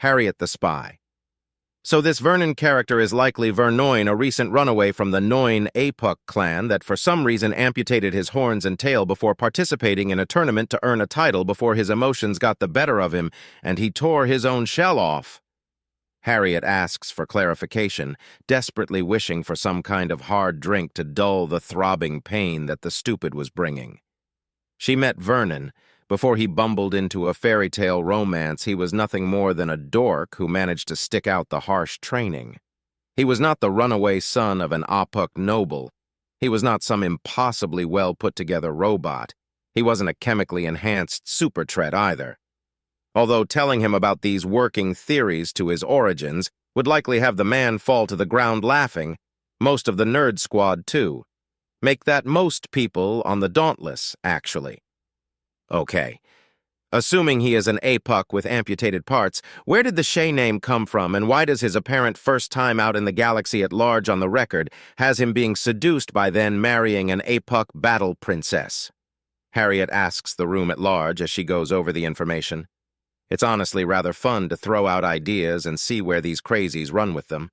Harriet the Spy. So this Vernon character is likely Vernoin, a recent runaway from the Noin Apuk clan that for some reason amputated his horns and tail before participating in a tournament to earn a title before his emotions got the better of him and he tore his own shell off. Harriet asks for clarification, desperately wishing for some kind of hard drink to dull the throbbing pain that the stupid was bringing. She met Vernon. Before he bumbled into a fairy tale romance, he was nothing more than a dork who managed to stick out the harsh training. He was not the runaway son of an Apuk noble. He was not some impossibly well-put-together robot. He wasn't a chemically enhanced supertread either. Although telling him about these working theories to his origins would likely have the man fall to the ground laughing, most of the nerd squad too. Make that most people on the Dauntless, actually. Okay. Assuming he is an Apuk with amputated parts, where did the Shay name come from, and why does his apparent first time out in the galaxy at large on the record has him being seduced by then marrying an Apuk battle princess? Harriet asks the room at large as she goes over the information. It's honestly rather fun to throw out ideas and see where these crazies run with them.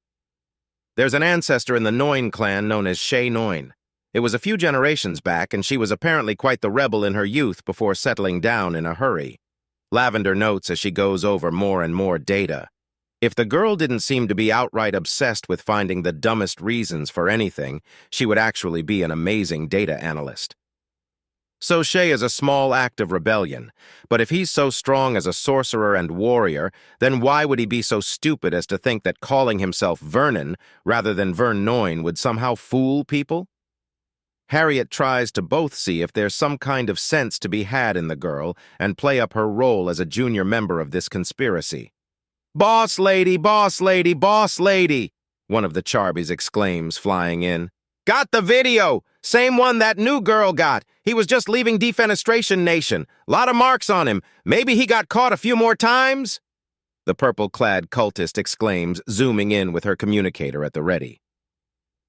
There's an ancestor in the Noin clan known as Shay Noin. It was a few generations back, and she was apparently quite the rebel in her youth before settling down in a hurry. Lavender notes as she goes over more and more data. If the girl didn't seem to be outright obsessed with finding the dumbest reasons for anything, she would actually be an amazing data analyst. So Shay is a small act of rebellion, but if he's so strong as a sorcerer and warrior, then why would he be so stupid as to think that calling himself Vernon rather than Vernoin would somehow fool people? Harriet tries to both see if there's some kind of sense to be had in the girl and play up her role as a junior member of this conspiracy. "Boss lady, boss lady, boss lady!" one of the Charbies exclaims, flying in. "Got the video! Same one that new girl got. He was just leaving Defenestration Nation. Lot of marks on him. Maybe he got caught a few more times?" The purple-clad cultist exclaims, zooming in with her communicator at the ready.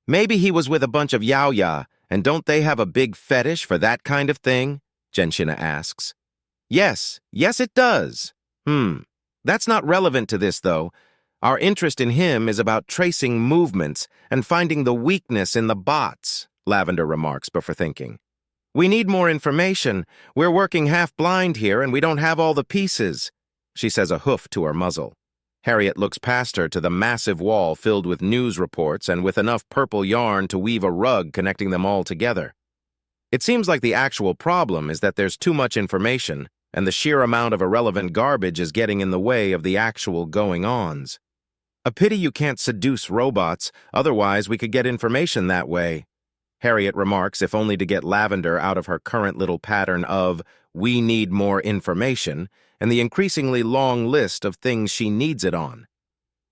"Maybe he was with a bunch of Yao-Ya, and don't they have a big fetish for that kind of thing?" Genshin asks. Yes it does. That's not relevant to this, though. Our interest in him is about tracing movements and finding the weakness in the bots, Lavender remarks before thinking. We need more information. We're working half-blind here, and we don't have all the pieces. She says a hoof to her muzzle. Harriet looks past her to the massive wall filled with news reports and with enough purple yarn to weave a rug connecting them all together. It seems like the actual problem is that there's too much information, and the sheer amount of irrelevant garbage is getting in the way of the actual going-ons. A pity you can't seduce robots, otherwise we could get information that way, Harriet remarks, if only to get Lavender out of her current little pattern of, "we need more information," and the increasingly long list of things she needs it on.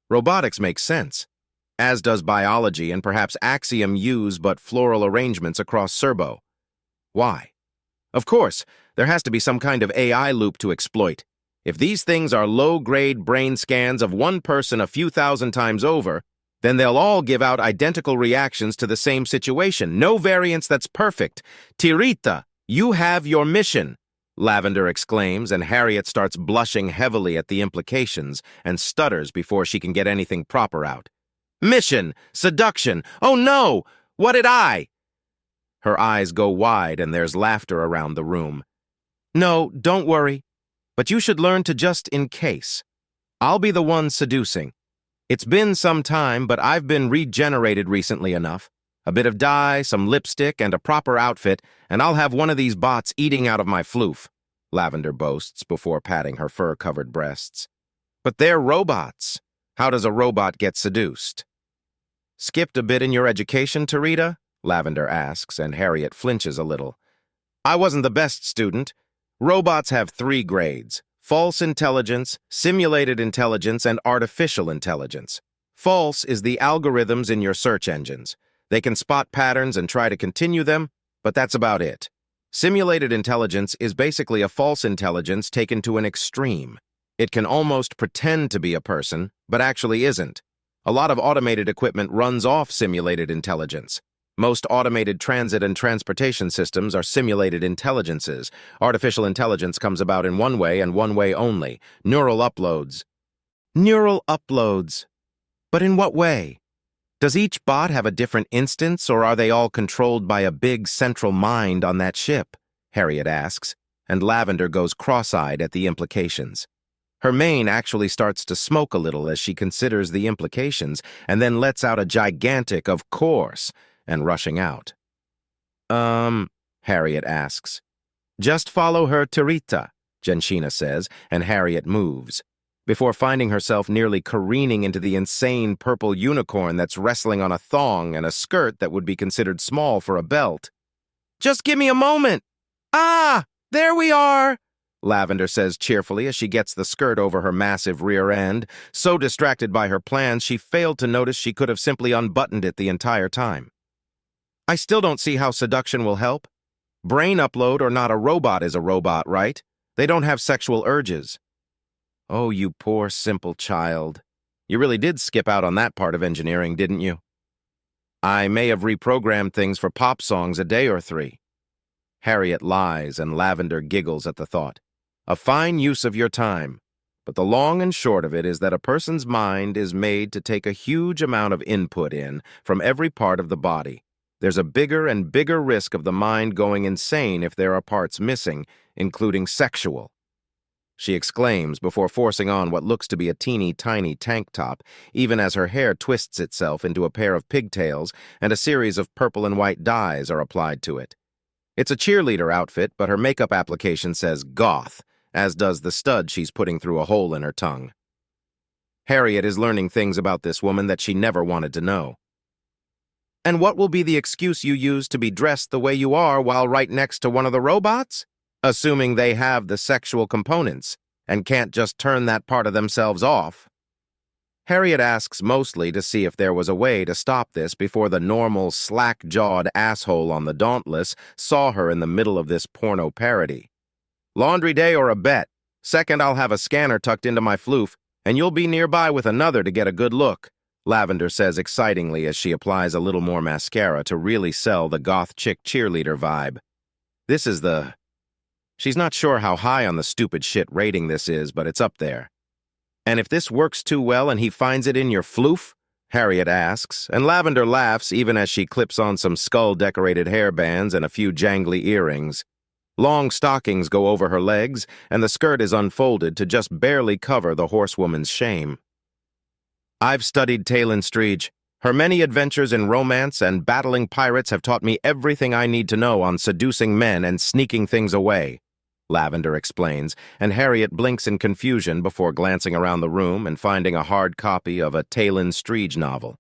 Robotics makes sense, as does biology and perhaps Axiom U's but floral arrangements across Serbo. Why? Of course, there has to be some kind of AI loop to exploit. If these things are low-grade brain scans of one person a few thousand times over, then they'll all give out identical reactions to the same situation. No variance that's perfect. Tirita, you have your mission, Lavender exclaims, and Harriet starts blushing heavily at the implications and stutters before she can get anything proper out. Mission! Seduction! Oh no! What did I? Her eyes go wide and there's laughter around the room. No, don't worry. But you should learn to just in case. I'll be the one seducing. It's been some time, but I've been regenerated recently enough. A bit of dye, some lipstick, and a proper outfit, and I'll have one of these bots eating out of my floof, Lavender boasts before patting her fur-covered breasts. But they're robots. How does a robot get seduced? Skipped a bit in your education, Tarita? Lavender asks, and Harriet flinches a little. I wasn't the best student. Robots have 3 grades: false intelligence, simulated intelligence, and artificial intelligence. False is the algorithms in your search engines. They can spot patterns and try to continue them, but that's about it. Simulated intelligence is basically a false intelligence taken to an extreme. It can almost pretend to be a person, but actually isn't. A lot of automated equipment runs off simulated intelligence. Most automated transit and transportation systems are simulated intelligences. Artificial intelligence comes about in one way and one way only: neural uploads. Neural uploads. But in what way? Does each bot have a different instance, or are they all controlled by a big central mind on that ship? Harriet asks, and Lavender goes cross-eyed at the implications. Her mane actually starts to smoke a little as she considers the implications, and then lets out a gigantic "of course," and rushing out. Harriet asks. Just follow her to Rita, Genshina says, and Harriet moves, before finding herself nearly careening into the insane purple unicorn that's wrestling on a thong and a skirt that would be considered small for a belt. Just give me a moment. Ah, there we are, Lavender says cheerfully as she gets the skirt over her massive rear end, so distracted by her plans she failed to notice she could have simply unbuttoned it the entire time. I still don't see how seduction will help. Brain upload or not, a robot is a robot, right? They don't have sexual urges. Oh, you poor, simple child. You really did skip out on that part of engineering, didn't you? I may have reprogrammed things for pop songs a day or 3. Harriet lies, and Lavender giggles at the thought. A fine use of your time. But the long and short of it is that a person's mind is made to take a huge amount of input in from every part of the body. There's a bigger and bigger risk of the mind going insane if there are parts missing, including sexual. She exclaims before forcing on what looks to be a teeny-tiny tank top, even as her hair twists itself into a pair of pigtails and a series of purple and white dyes are applied to it. It's a cheerleader outfit, but her makeup application says goth, as does the stud she's putting through a hole in her tongue. Harriet is learning things about this woman that she never wanted to know. And what will be the excuse you use to be dressed the way you are while right next to one of the robots? Assuming they have the sexual components and can't just turn that part of themselves off. Harriet asks mostly to see if there was a way to stop this before the normal, slack-jawed asshole on the Dauntless saw her in the middle of this porno parody. Laundry day or a bet. Second, I'll have a scanner tucked into my floof, and you'll be nearby with another to get a good look, Lavender says excitingly as she applies a little more mascara to really sell the goth chick cheerleader vibe. This is the... She's not sure how high on the stupid shit rating this is, but it's up there. And if this works too well and he finds it in your floof? Harriet asks, and Lavender laughs even as she clips on some skull-decorated hairbands and a few jangly earrings. Long stockings go over her legs, and the skirt is unfolded to just barely cover the horsewoman's shame. I've studied Talon Streege. Her many adventures in romance and battling pirates have taught me everything I need to know on seducing men and sneaking things away, Lavender explains, and Harriet blinks in confusion before glancing around the room and finding a hard copy of a Talon Streege novel.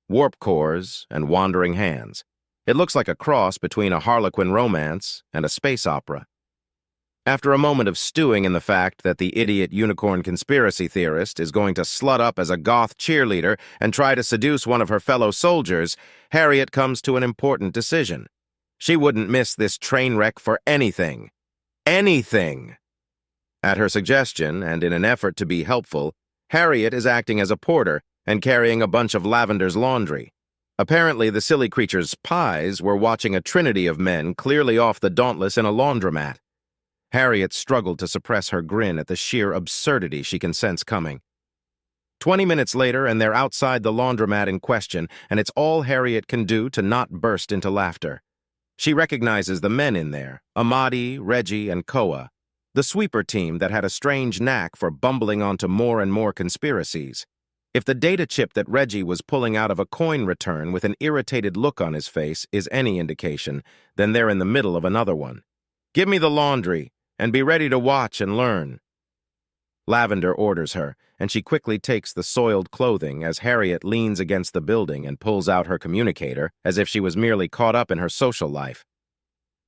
Warp Cores and Wandering Hands. It looks like a cross between a Harlequin romance and a space opera. After a moment of stewing in the fact that the idiot unicorn conspiracy theorist is going to slut up as a goth cheerleader and try to seduce one of her fellow soldiers, Harriet comes to an important decision. She wouldn't miss this train wreck for anything. Anything! At her suggestion, and in an effort to be helpful, Harriet is acting as a porter and carrying a bunch of Lavender's laundry. Apparently, the silly creature's pies were watching a trinity of men clearly off the Dauntless in a laundromat. Harriet struggled to suppress her grin at the sheer absurdity she can sense coming. 20 minutes later, and they're outside the laundromat in question, and it's all Harriet can do to not burst into laughter. She recognizes the men in there, Amadi, Reggie, and Koa, the sweeper team that had a strange knack for bumbling onto more and more conspiracies. If the data chip that Reggie was pulling out of a coin return with an irritated look on his face is any indication, then they're in the middle of another one. Give me the laundry, and be ready to watch and learn. Lavender orders her, and she quickly takes the soiled clothing as Harriet leans against the building and pulls out her communicator as if she was merely caught up in her social life.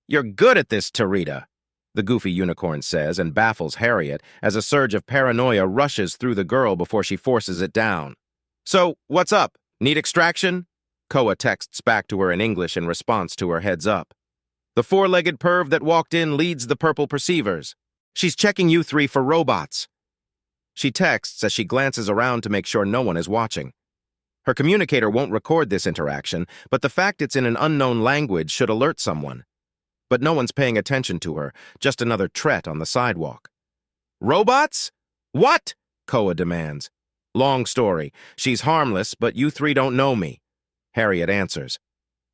You're good at this, Tarita, the goofy unicorn says and baffles Harriet as a surge of paranoia rushes through the girl before she forces it down. So, what's up? Need extraction? Koa texts back to her in English in response to her heads up. The four-legged perv that walked in leads the purple perceivers. She's checking you 3 for robots. She texts as she glances around to make sure no one is watching. Her communicator won't record this interaction, but the fact it's in an unknown language should alert someone. But no one's paying attention to her, just another tret on the sidewalk. Robots? What? Koa demands. Long story. She's harmless, but you three don't know me. Harriet answers.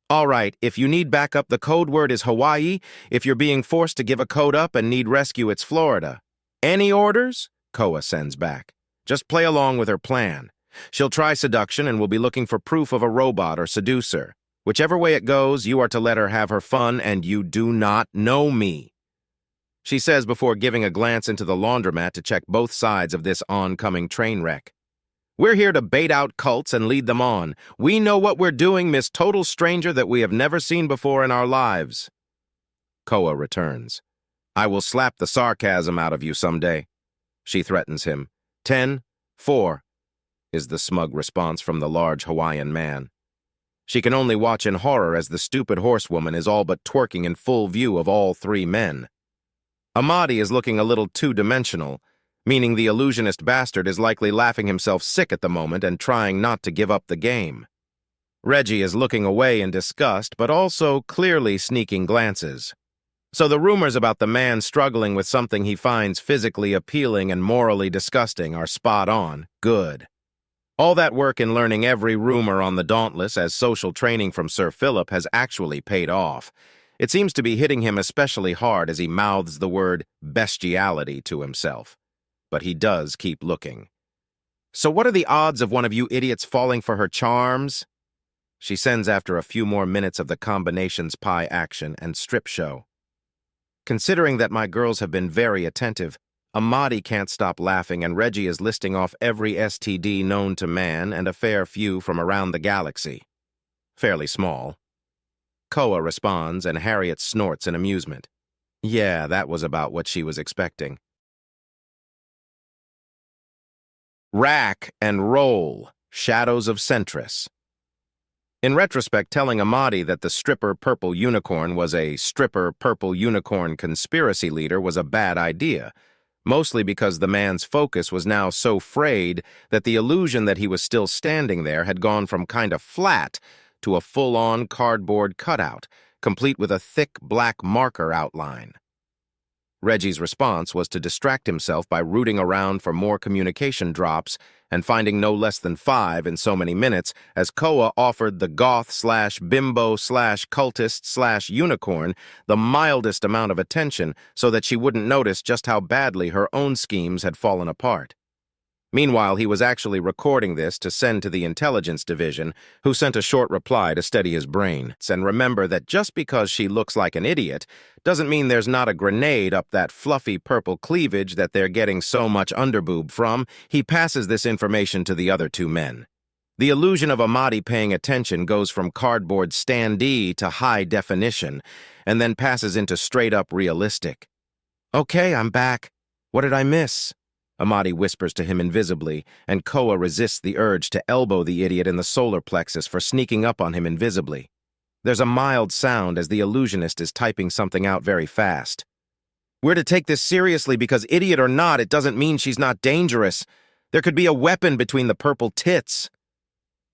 All right, if you need backup, the code word is Hawaii. If you're being forced to give a code up and need rescue, it's Florida. Any orders? Koa sends back. Just play along with her plan. She'll try seduction and will be looking for proof of a robot or seducer. Whichever way it goes, you are to let her have her fun, and you do not know me. She says before giving a glance into the laundromat to check both sides of this oncoming train wreck. We're here to bait out cults and lead them on. We know what we're doing, Miss Total Stranger that we have never seen before in our lives. Koa returns. I will slap the sarcasm out of you someday. She threatens him. 10, 4, is the smug response from the large Hawaiian man. She can only watch in horror as the stupid horsewoman is all but twerking in full view of all three men. Amadi is looking a little two-dimensional, meaning the illusionist bastard is likely laughing himself sick at the moment and trying not to give up the game. Reggie is looking away in disgust, but also clearly sneaking glances. So the rumors about the man struggling with something he finds physically appealing and morally disgusting are spot on. Good. All that work in learning every rumor on the Dauntless as social training from Sir Philip has actually paid off. It seems to be hitting him especially hard as he mouths the word bestiality to himself. But he does keep looking. So what are the odds of one of you idiots falling for her charms? She sends after a few more minutes of the combinations pie action and strip show. Considering that my girls have been very attentive, Amadi can't stop laughing and Reggie is listing off every STD known to man and a fair few from around the galaxy. Fairly small. Koa responds and Harriet snorts in amusement. Yeah, that was about what she was expecting. Rack and Roll, Shadows of Centris. In retrospect, telling Amadi that the stripper Purple Unicorn was a stripper Purple Unicorn conspiracy leader was a bad idea, mostly because the man's focus was now so frayed that the illusion that he was still standing there had gone from kind of flat to a full-on cardboard cutout, complete with a thick black marker outline. Reggie's response was to distract himself by rooting around for more communication drops and finding no less than 5 in so many minutes as Koa offered the goth/bimbo/cultist/unicorn the mildest amount of attention so that she wouldn't notice just how badly her own schemes had fallen apart. Meanwhile, he was actually recording this to send to the intelligence division, who sent a short reply to steady his brain. And remember that just because she looks like an idiot doesn't mean there's not a grenade up that fluffy purple cleavage that they're getting so much underboob from. He passes this information to the other two men. The illusion of Amadi paying attention goes from cardboard standee to high definition, and then passes into straight-up realistic. Okay, I'm back. What did I miss? Amadi whispers to him invisibly, and Koa resists the urge to elbow the idiot in the solar plexus for sneaking up on him invisibly. There's a mild sound as the illusionist is typing something out very fast. We're to take this seriously because, idiot or not, it doesn't mean she's not dangerous. There could be a weapon between the purple tits.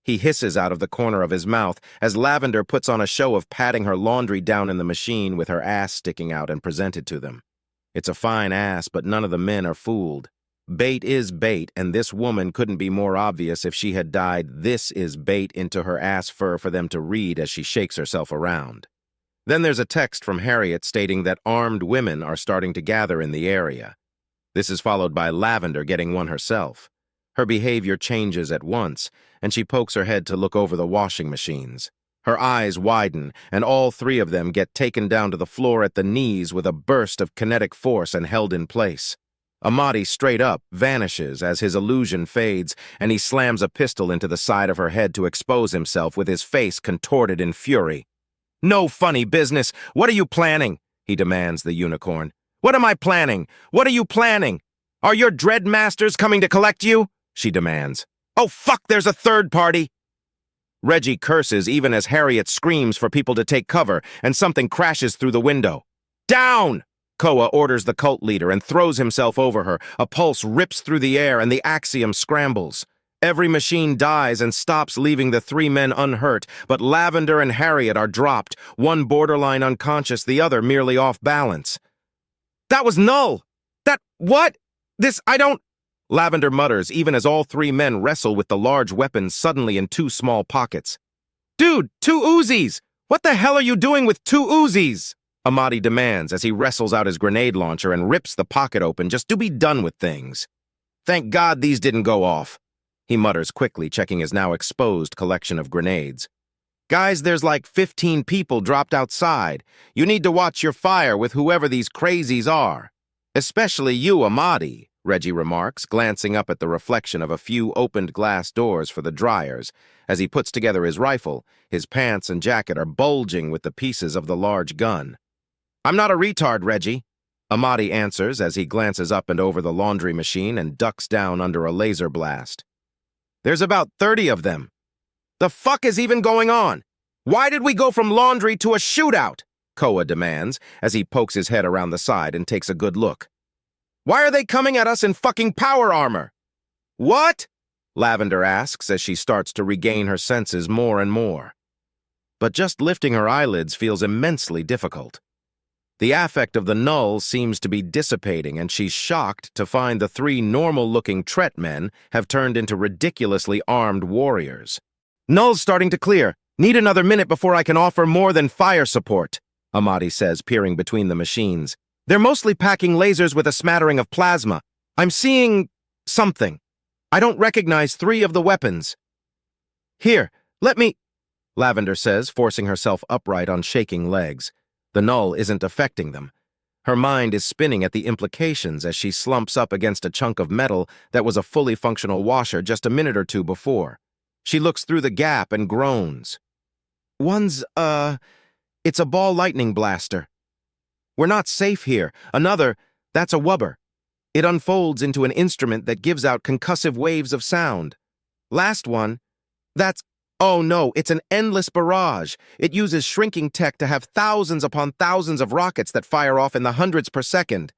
He hisses out of the corner of his mouth as Lavender puts on a show of patting her laundry down in the machine with her ass sticking out and presented to them. It's a fine ass, but none of the men are fooled. Bait is bait, and this woman couldn't be more obvious if she had dyed "This is bait" into her ass fur for them to read as she shakes herself around. Then there's a text from Harriet stating that armed women are starting to gather in the area. This is followed by Lavender getting one herself. Her behavior changes at once, and she pokes her head to look over the washing machines. Her eyes widen, and all three of them get taken down to the floor at the knees with a burst of kinetic force and held in place. Amadi straight up vanishes as his illusion fades, and he slams a pistol into the side of her head to expose himself with his face contorted in fury. No funny business. What are you planning? He demands the unicorn. What am I planning? What are you planning? Are your dread masters coming to collect you? She demands. Oh fuck, there's a third party. Reggie curses even as Harriet screams for people to take cover, and something crashes through the window. Down! Koa orders the cult leader and throws himself over her. A pulse rips through the air and the axiom scrambles. Every machine dies and stops, leaving the three men unhurt, but Lavender and Harriet are dropped, one borderline unconscious, the other merely off balance. That was null! What? I don't... Lavender mutters even as all three men wrestle with the large weapons suddenly in two small pockets. Dude, two Uzis! What the hell are you doing with two Uzis? Amadi demands as he wrestles out his grenade launcher and rips the pocket open just to be done with things. Thank God these didn't go off, he mutters quickly, checking his now exposed collection of grenades. Guys, there's like 15 people dropped outside. You need to watch your fire with whoever these crazies are. Especially you, Amadi, Reggie remarks, glancing up at the reflection of a few opened glass doors for the dryers. As he puts together his rifle, his pants and jacket are bulging with the pieces of the large gun. I'm not a retard, Reggie, Amadi answers as he glances up and over the laundry machine and ducks down under a laser blast. There's about 30 of them. The fuck is even going on? Why did we go from laundry to a shootout? Koa demands as he pokes his head around the side and takes a good look. Why are they coming at us in fucking power armor? What? Lavender asks as she starts to regain her senses more and more. But just lifting her eyelids feels immensely difficult. The affect of the null seems to be dissipating, and she's shocked to find the three normal-looking Tret men have turned into ridiculously armed warriors. Null's starting to clear. Need another minute before I can offer more than fire support, Amadi says, peering between the machines. They're mostly packing lasers with a smattering of plasma. I'm seeing something. I don't recognize three of the weapons. Here, let me... Lavender says, forcing herself upright on shaking legs. The null isn't affecting them. Her mind is spinning at the implications as she slumps up against a chunk of metal that was a fully functional washer just a minute or two before. She looks through the gap and groans. One's, it's a ball lightning blaster. We're not safe here. Another, that's a wubber. It unfolds into an instrument that gives out concussive waves of sound. Last one, that's... Oh no, it's an endless barrage. It uses shrinking tech to have thousands upon thousands of rockets that fire off in the hundreds per second.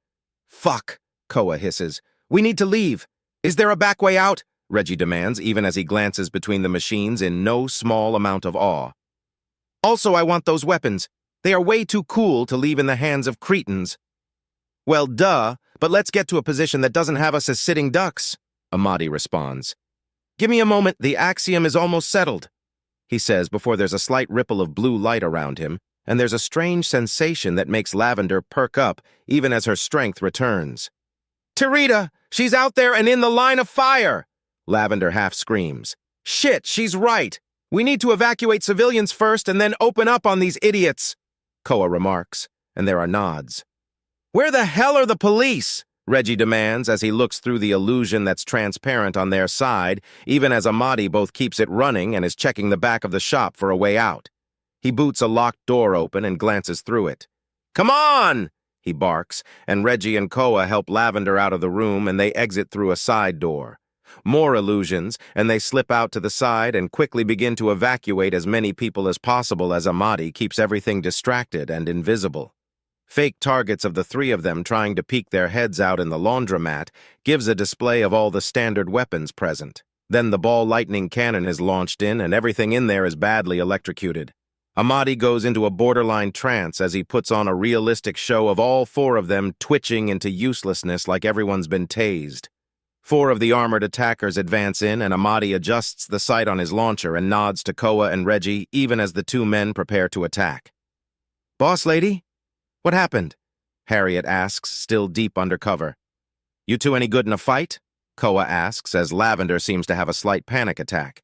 Fuck, Koa hisses. We need to leave. Is there a back way out? Reggie demands, even as he glances between the machines in no small amount of awe. Also, I want those weapons. They are way too cool to leave in the hands of cretins. Well, duh, but let's get to a position that doesn't have us as sitting ducks, Amadi responds. Give me a moment, the axiom is almost settled, he says before there's a slight ripple of blue light around him, and there's a strange sensation that makes Lavender perk up even as her strength returns. Tarita, she's out there and in the line of fire! Lavender half screams. Shit, she's right. We need to evacuate civilians first and then open up on these idiots, Koa remarks, and there are nods. Where the hell are the police? Reggie demands as he looks through the illusion that's transparent on their side, even as Amadi both keeps it running and is checking the back of the shop for a way out. He boots a locked door open and glances through it. Come on, he barks, and Reggie and Koa help Lavender out of the room and they exit through a side door. More illusions, and they slip out to the side and quickly begin to evacuate as many people as possible as Amadi keeps everything distracted and invisible. Fake targets of the three of them trying to peek their heads out in the laundromat gives a display of all the standard weapons present. Then the ball lightning cannon is launched in and everything in there is badly electrocuted. Amadi goes into a borderline trance as he puts on a realistic show of all four of them twitching into uselessness like everyone's been tased. Four of the armored attackers advance in and Amadi adjusts the sight on his launcher and nods to Koa and Reggie even as the two men prepare to attack. Boss lady? What happened? Harriet asks, still deep under cover. You two any good in a fight? Koa asks as Lavender seems to have a slight panic attack.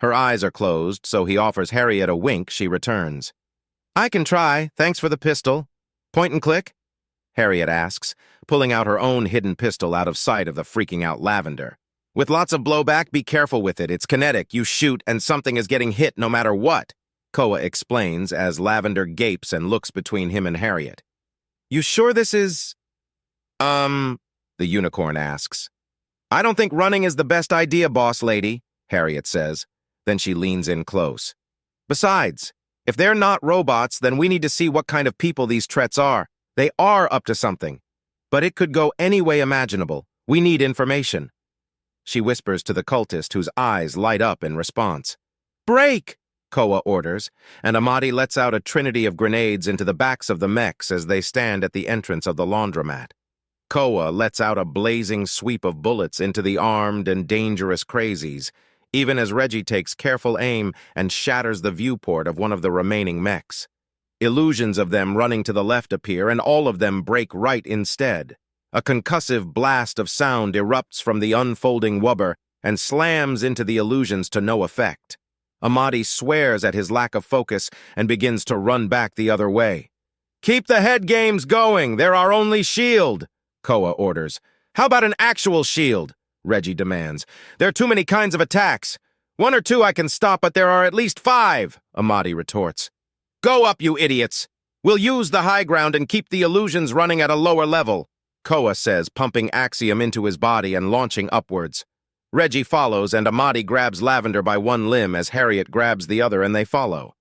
Her eyes are closed, so he offers Harriet a wink. She returns. I can try, thanks for the pistol. Point and click? Harriet asks, pulling out her own hidden pistol out of sight of the freaking out Lavender. With lots of blowback, be careful with it. It's kinetic. You shoot and something is getting hit no matter what. Koa explains as Lavender gapes and looks between him and Harriet. You sure this is... the unicorn asks. I don't think running is the best idea, boss lady, Harriet says. Then she leans in close. Besides, if they're not robots, then we need to see what kind of people these Trets are. They are up to something. But it could go any way imaginable. We need information. She whispers to the cultist whose eyes light up in response. Break! Koa orders, and Amadi lets out a trinity of grenades into the backs of the mechs as they stand at the entrance of the laundromat. Koa lets out a blazing sweep of bullets into the armed and dangerous crazies, even as Reggie takes careful aim and shatters the viewport of one of the remaining mechs. Illusions of them running to the left appear, and all of them break right instead. A concussive blast of sound erupts from the unfolding wubber and slams into the illusions to no effect. Amadi swears at his lack of focus and begins to run back the other way. "Keep the head games going, they're our only shield," Koa orders. "How about an actual shield?" Reggie demands. "There are too many kinds of attacks. 1 or 2 I can stop, but there are at least 5, Amadi retorts. "Go up, you idiots! We'll use the high ground and keep the illusions running at a lower level," Koa says, pumping Axiom into his body and launching upwards. Reggie follows, and Amadi grabs Lavender by one limb as Harriet grabs the other, and they follow.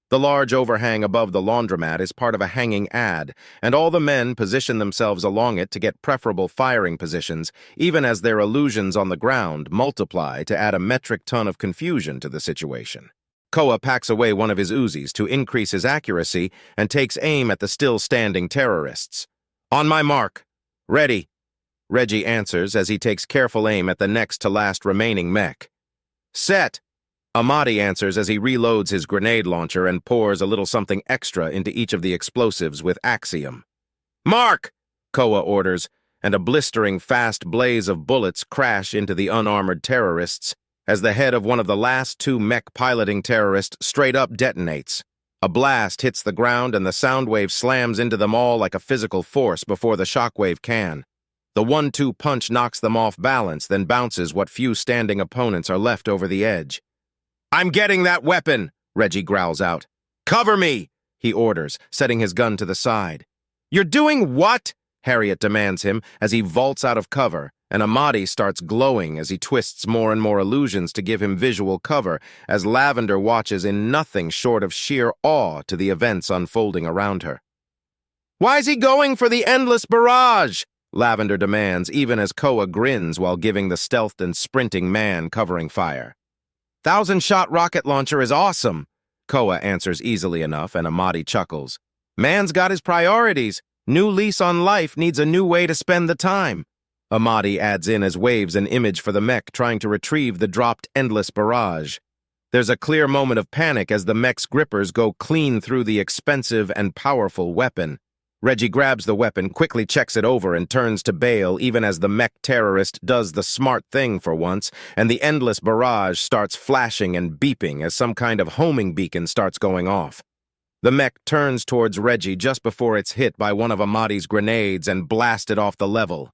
The large overhang above the laundromat is part of a hanging ad, and all the men position themselves along it to get preferable firing positions, even as their illusions on the ground multiply to add a metric ton of confusion to the situation. Koa packs away one of his Uzis to increase his accuracy and takes aim at the still-standing terrorists. "On my mark. Ready," Reggie answers as he takes careful aim at the next-to-last remaining mech. "Set," Amadi answers as he reloads his grenade launcher and pours a little something extra into each of the explosives with Axiom. "Mark," Koa orders, and a blistering fast blaze of bullets crash into the unarmored terrorists as the head of one of the last 2 mech-piloting terrorists straight up detonates. A blast hits the ground and the sound wave slams into them all like a physical force before the shockwave can. The 1-2 punch knocks them off balance, then bounces what few standing opponents are left over the edge. "I'm getting that weapon," Reggie growls out. "Cover me," he orders, setting his gun to the side. "You're doing what?" Harriet demands him as he vaults out of cover, and Amadi starts glowing as he twists more and more illusions to give him visual cover as Lavender watches in nothing short of sheer awe to the events unfolding around her. "Why's he going for the endless barrage?" Lavender demands, even as Koa grins while giving the stealthed and sprinting man covering fire. "1,000-shot rocket launcher is awesome," Koa answers easily enough, and Amadi chuckles. "Man's got his priorities. New lease on life needs a new way to spend the time." Amadi adds in as waves an image for the mech trying to retrieve the dropped endless barrage. There's a clear moment of panic as the mech's grippers go clean through the expensive and powerful weapon. Reggie grabs the weapon, quickly checks it over, and turns to bail even as the mech terrorist does the smart thing for once, and the endless barrage starts flashing and beeping as some kind of homing beacon starts going off. The mech turns towards Reggie just before it's hit by one of Amadi's grenades and blasted off the level.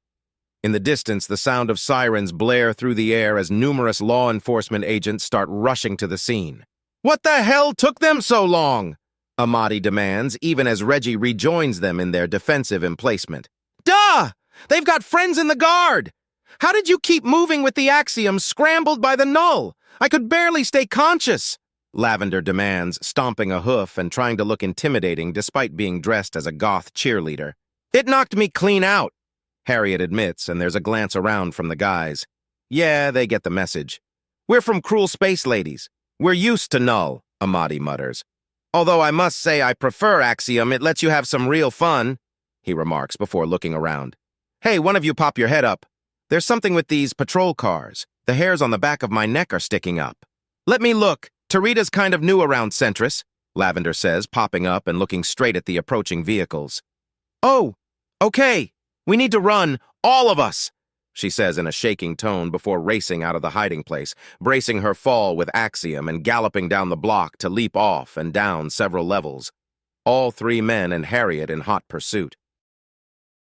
In the distance, the sound of sirens blare through the air as numerous law enforcement agents start rushing to the scene. "What the hell took them so long?" Amadi demands, even as Reggie rejoins them in their defensive emplacement. "Duh! They've got friends in the guard! How did you keep moving with the Axiom scrambled by the null? I could barely stay conscious," Lavender demands, stomping a hoof and trying to look intimidating despite being dressed as a goth cheerleader. "It knocked me clean out," Harriet admits, and there's a glance around from the guys. Yeah, they get the message. "We're from Cruel Space Ladies. We're used to null," Amadi mutters. "Although I must say I prefer Axiom, it lets you have some real fun," he remarks before looking around. "Hey, one of you pop your head up. There's something with these patrol cars. The hairs on the back of my neck are sticking up." "Let me look. Tarita's kind of new around Centris," Lavender says, popping up and looking straight at the approaching vehicles. "Oh, okay. We need to run, all of us," she says in a shaking tone before racing out of the hiding place, bracing her fall with Axiom and galloping down the block to leap off and down several levels. All 3 men and Harriet in hot pursuit.